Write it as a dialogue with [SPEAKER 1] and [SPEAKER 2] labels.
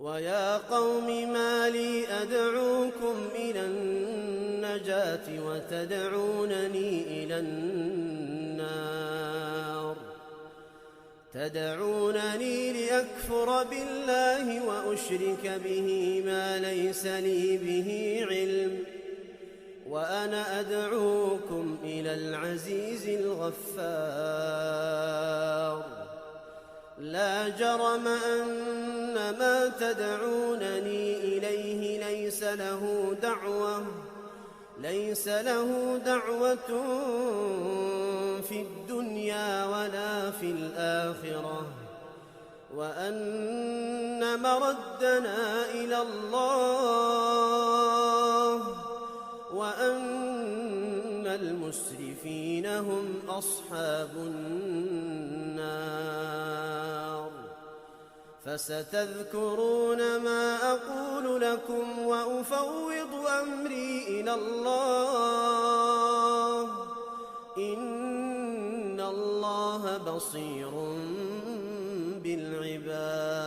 [SPEAKER 1] ويا قوم ما لي أدعوكم إلى النجاة وتدعونني إلى النار تدعونني لأكفر بالله وأشرك به ما ليس لي به علم وأنا أدعوكم إلى العزيز الغفار لا جرم أن ما تدعونني إليه ليس له دعوة في الدنيا ولا في الآخرة وأن مردنا إلى الله وأن المسرفين هم أصحاب النار فستذكرون ما أقول لكم وأفوض أمري إلى الله إن الله بصير بالعباد